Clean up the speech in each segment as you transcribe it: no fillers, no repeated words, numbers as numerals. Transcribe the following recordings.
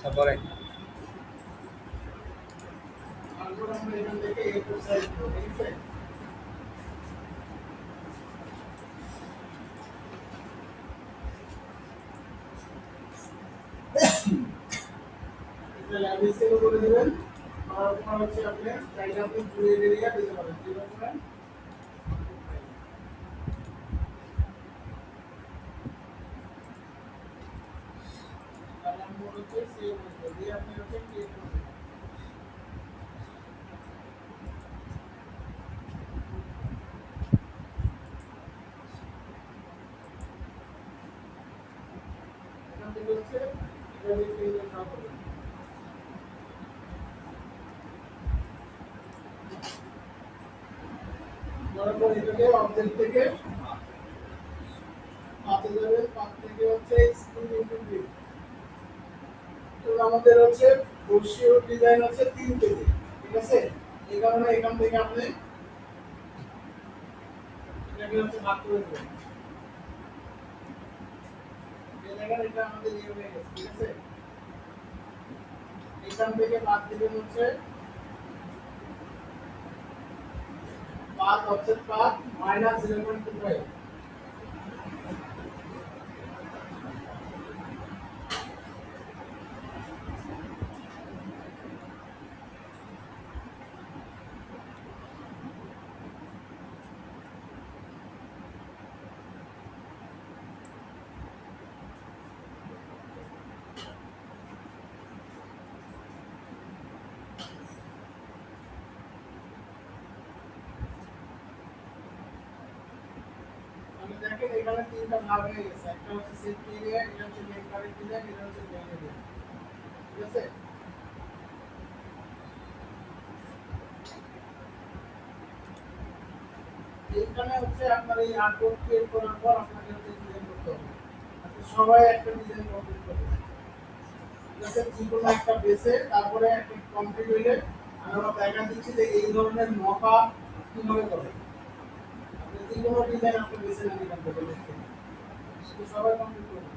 তারপরে তারপর আমরা এখান থেকে A4 সাইজ করব, ঠিক আছে? এটা ল্যাব স্কেল করে দিবেন। তারপর হচ্ছে আপনি চাইলে আপনি ফুল এরিয়া দিতে পারেন, ঠিক আছে? তাহলে আমি হচ্ছে সেভ দিয়ে আপনি হচ্ছে ক্রিয়েট করবেন। এখান থেকে হচ্ছে এটা দিয়ে ক্রিয়েট করবেন। তারপর এটাকে অবজেক্ট থেকে পাতে যাবেন, পাত থেকে হচ্ছে স্ক্রিন ইন্টিগ্রেট। তো আমাদের হচ্ছে বসিও ডিজাইন হচ্ছে 3 পেজে, ঠিক আছে? এই কারণে এখান থেকে আপনি এটাকে হচ্ছে ভাগ করে দেবেন। এই জায়গায় এটা আমাদের ইয়ে হয়ে গেছে, ঠিক আছে? এখান থেকে বাদ দিবেন হচ্ছে পাথ অফসেট পাথ -0.25। আমি দেখেন এখানে তিনটা ভাগ হয়ে গেছে, একটা হচ্ছে সেফটি এরিয়া, এটা হচ্ছে মেইন কারেন্ট ডিজাইন, এটা হচ্ছে মেইন এরিয়া, ঠিক আছে? এইখানে হচ্ছে আপনার এই আর্টবোর্ড ক্রিয়েট করার পর আপনাকে হচ্ছে ডিজাইন করতে হবে। আপনি সবাই একটা ডিজাইন কমপ্লিট করবেন, ঠিক আছে? যে কোনো একটা বেসে তারপরে একটা কমপ্লিট হইলে আমরা দেখা দিচ্ছি যে এই ধরনের মকা কিভাবে করে। আপনি যে কোনো ডিজাইন আপনি বেছে নেন এখান থেকে দেখতে, শুধু সবাই কমপ্লিট করবেন।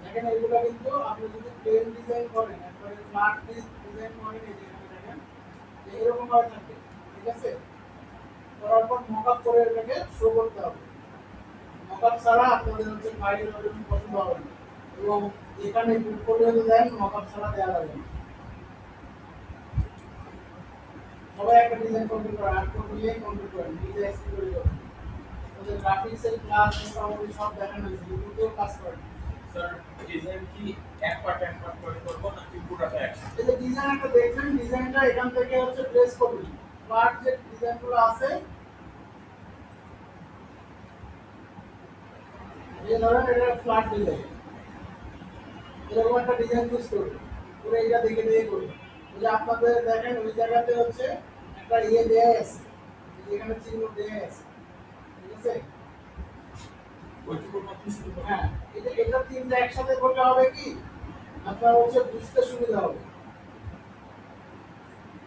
দেখেন এইগুলো কিন্তু আপনি যদি প্লেন ডিজাইন করেন, একবারে ফ্ল্যাট ডিজাইন করেন, এই যে এখানে দেখেন যে এরকম ভাবে থাকে, ঠিক আছে? করার পর মকআপ করে এটাকে শো করতে হবে। মকআপ ছাড়া আপনাদের হচ্ছে ফাইল ওরকম পছন্দ হবে না, এবং এখানে পোর্টফোলিওতে দেন মকআপ ছাড়া দেওয়া যাবে না। সবাই একটা ডিজাইন কমপ্লিট করে আর্ট নিয়ে কমপ্লিট করেন, নিজে এক্সপ্লেন করে যাবেন। ওদের গ্রাফিক্সের ক্লাস মোটামুটি সব দেখানো হয়েছে, ইউটিউবেও কাজ করেন। স্যার ডিজাইন কি এক পার্ট করে করব নাকি পুরোটা একসাথে? এই যে ডিজাইন একটা দেখবেন, ডিজাইনটা এখান থেকে হচ্ছে প্লেস করবেন। পার্ট যে ডিজাইনগুলো আছে, এই ধরেন এটা ফ্ল্যাট ডিজাইন, এরকম একটা ডিজাইন চুজ করবেন, পুরো এটা দেখে দেখে করবেন। ওই যে আপনাদের দেখেন ওই জায়গাতে হচ্ছে একটা ইয়ে দেয়া আছে, এই যে এখানে চিহ্ন দেয়া আছে, ঠিক আছে? ওইটুকুর মধ্যে শুরু করব। হ্যাঁ, এটা তিনটা একসাথে করলে হবে কি আপনার হচ্ছে বুঝতে সুবিধা হবে।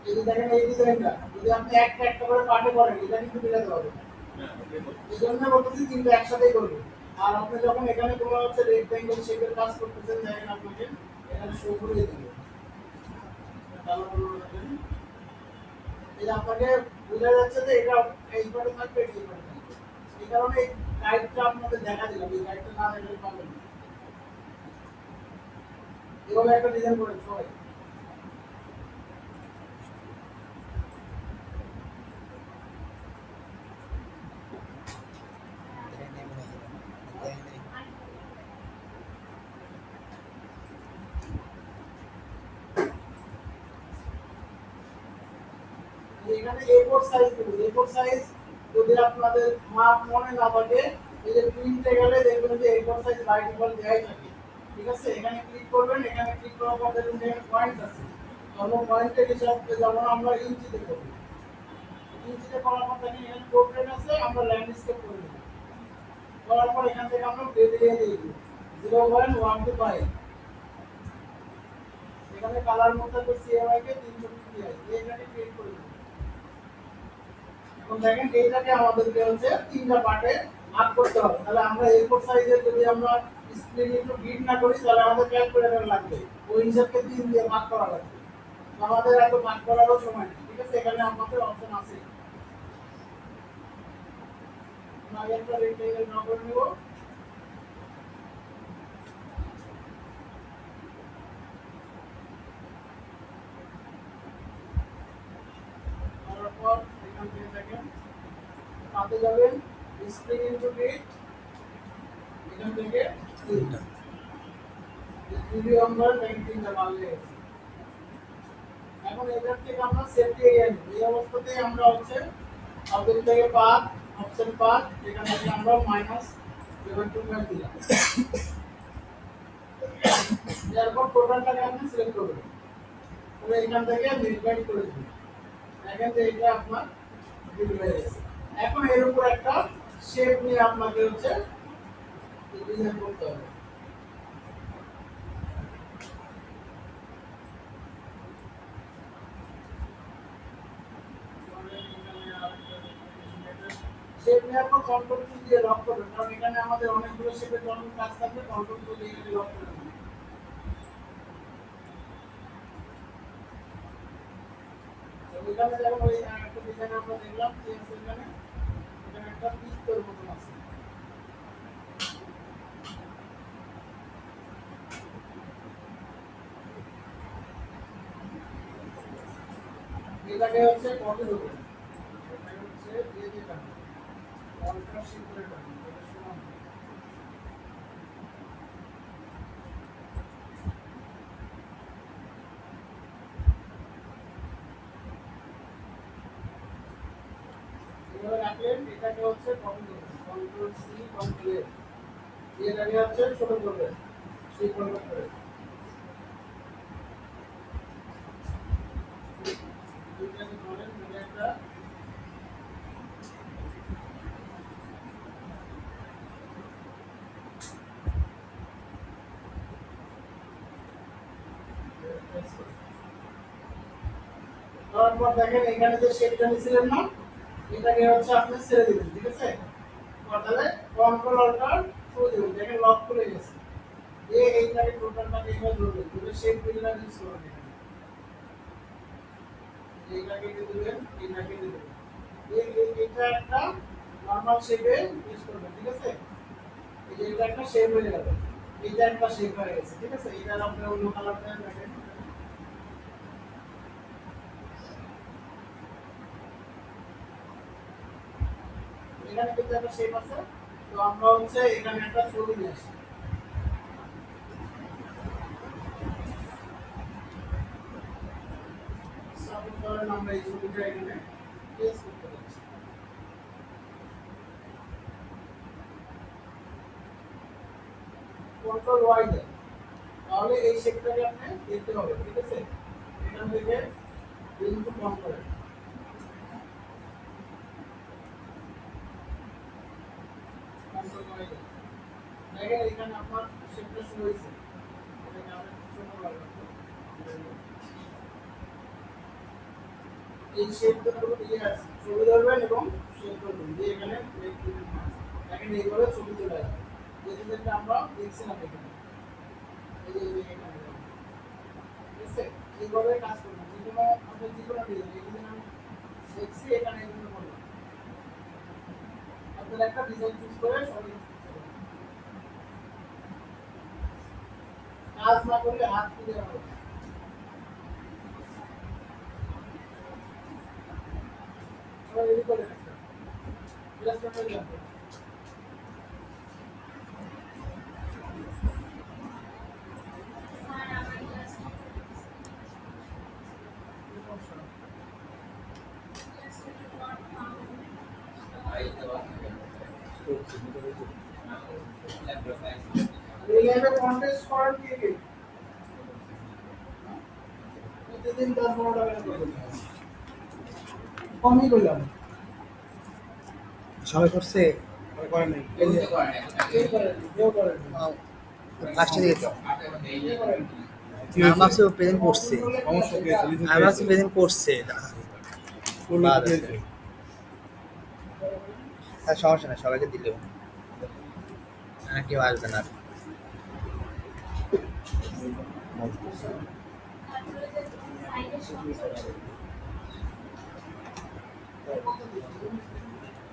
এই যে দেখেন এই ডিজাইনটা যদি আপনি একটা একটা করে পার্টে করেন, এটা কিন্তু মিলাতে হবে না। হ্যাঁ, ওকে বলছি। এই জন্য বলতেছি তিনটা একসাথেই করবেন। আর আপনি যখন এখানে কোনো হচ্ছে রেক্ট্যাঙ্গেল শেপের কাজ করতেছেন, দেখেন আপনাকে এখানে শো করে দিবে। এই যে আপনাকে বোঝা যাচ্ছে যে এটা এইভাবে থাকবে, এটা এইভাবে থাকবে। এই কারণে এই গাইডটা আপনাদের দেখা দিলাম, এই গাইডটা না দেখলে পাবেন না। এভাবে একটা ডিজাইন করেন সবাই। এখানে A4 সাইজ দেবেন, A4 সাইজ যদি আপনাদের মাপ মনে না থাকে, এই যে প্রিন্টে গেলে দেখবেন যে A4 সাইজ বাই ডিফল্ট দেয়াই থাকে, ঠিক আছে? এখানে ক্লিক করবেন, এখানে ক্লিক করার পর দেখবেন যে পয়েন্ট আছে, আমরা পয়েন্টের হিসাবে যেমন আমরা ইঞ্চিতে করব, ইঞ্চিতে করার পর দেখেন এখানে পোর্ট্রেট আছে, আমরা ল্যান্ডস্কেপ করে দেব। করার পর এখান থেকে আমরা গ্রেড এরিয়া দিয়ে দেব 0.125। এখানে কালার মধ্যে তো সিএমআই কে 350 আছে, এখানে ক্রিয়েট করে দেব। এখন দেখেন এইটাকে আমাদেরকে হচ্ছে তিনটা পার্টে ভাগ করতে হবে। তাহলে আমরা A4 সাইজের যদি আমরা স্প্লিট ইনটু গ্রিড না করি তাহলে আমাদের ক্যালকুলেটর লাগবে ওই হিসাবকে 3 দিয়ে ভাগ করা লাগবে তো আমাদের এত ভাগ করারও সময় নেই ঠিক আছে এখানে আমাদের অপশন আছে আমরা একটা রেক্টেঙ্গেল ড্র করে নেব তারপর এখান থেকে দেখেন পাতে যাবেন স্প্লিট ইনটু গ্রিড এখান থেকে 3টা ভিডিও আমরা 19টা বাড়লে এখন এটার থেকে আমরা সেফটি এরিয়া নিব এই অবস্থাতেই আমরা হচ্ছে অবজেক্ট থেকে পাথ অপশন পাথ এখান থেকে আমরা -7.5 দিলাম এরপর টোটালটাকে আপনি সিলেক্ট করবেন তাহলে এখান থেকে মিডপয়েন্ট করে দিবেন দেখেন যে এটা আপনার বিল হয়ে গেছে এখন এর উপর একটা শেপ নিয়ে আপনাকে হচ্ছে ডিজাইন করতে হবে শেপ নেওয়ার পর কন্ট্রোল কি দিয়ে লক করবেন কারণ এখানে আমাদের অনেকগুলো শেপের জন্য কাজ থাকবে কন্ট্রোল কি দিয়ে এখানে লক করে দেবেন তো এখানে যেমন ওই একটা ডিজাইন আমরা দেখলাম যে এখানে এখানে একটা পিস্তল মতন আছে এটাকে হচ্ছে কপি করবেন এটাকে হচ্ছে দিয়ে দিতে হবে অল্টার শিফট করে করবেন এটা সমান এভাবে রাখলেন এটাকে হচ্ছে কপি করবেন কন্ট্রোল সি কন্ট্রোল এফ এটাকে হচ্ছে ছোট করবেন সেই ফরম্যাট করে দুইটাকে ধরেন মিলে একটা তারপর দেখেন এখানে যে শেপটা নিছিলেন না এটাকে হচ্ছে আপনি ছেড়ে দিবেন ঠিক আছে তাহলে কন্ট্রোল অল্টার করে দিবেন দেখেন লক খুলে গেছে এইটাকে টোটালটাকে এভাবে ধরবেন ধরে শেপ বিল্ডার ইউজ করবেন এইটাকে দিয়ে দিবেন এইটাকে দিয়ে দিবেন এটা একটা নরমাল শেপে ইউজ করবেন ঠিক আছে এই যে এটা একটা শেপ হয়ে গেল এটা একটা শেপ হয়ে গেছে ঠিক আছে এটা আপনি অন্য কালার দেন দেখেন এখানে কিন্তু একটা শেপ আছে তো আমরা হচ্ছে এখানে একটা ছবি নিয়ে আসি সাপোজ ধরেন আমরা এই ছবিটা এখানে প্লেস করতে যাচ্ছি কন্ট্রোল ওয়াই দেন তাহলে এই শেপটাকে আপনি দেখতে হবে ঠিক আছে এখান থেকে বিন্দু কম করেন কন্ট্রোল ওয়াই দেন দেখেন এখানে আপনার শেপটা শুরু হয়েছে এটাকে আমরা ছোট করব এই শেপটা পুরো দিয়ে আছে ছবি ধরবেন এবং শেপ করবেন দিয়ে এখানে দেখেন এইভাবে ছবি চলে আসবে যেটা আমরা দেখছিলাম এখানে এই যে এখানে ঠিক আছে এইভাবে কাজ করবেন যেকোনো আপনি যেকোনো ডিজাইন এই ডিজাইন আমি দেখছি এখানে এগুলো করবেন আপনারা একটা ডিজাইন চুজ করে সবই কাজ না করলে হাত তুলে হবে সবাই রেডি করে রাখবেন ইলাস্ট্রেটর লাগবে এই ল্যাবে কন্টেস্ট করেন কে কে প্রতিদিন 10-12 টাকা করে কমই করলাম সবাই করছে করে নাই কেউ করেন কাজটা দিয়ে দাও কেউ করেন আমার ভাবছি প্রেজেন্ট করছে সমস্যা কি আছে? লিখে আমার ভাবছি প্রেজেন্ট করছে করলে বাদ তো আছে। দিয়েছে। তার সমস্যা না সবাইকে দিলেও কেউ আসবে না তারপরে যে সাইডের সব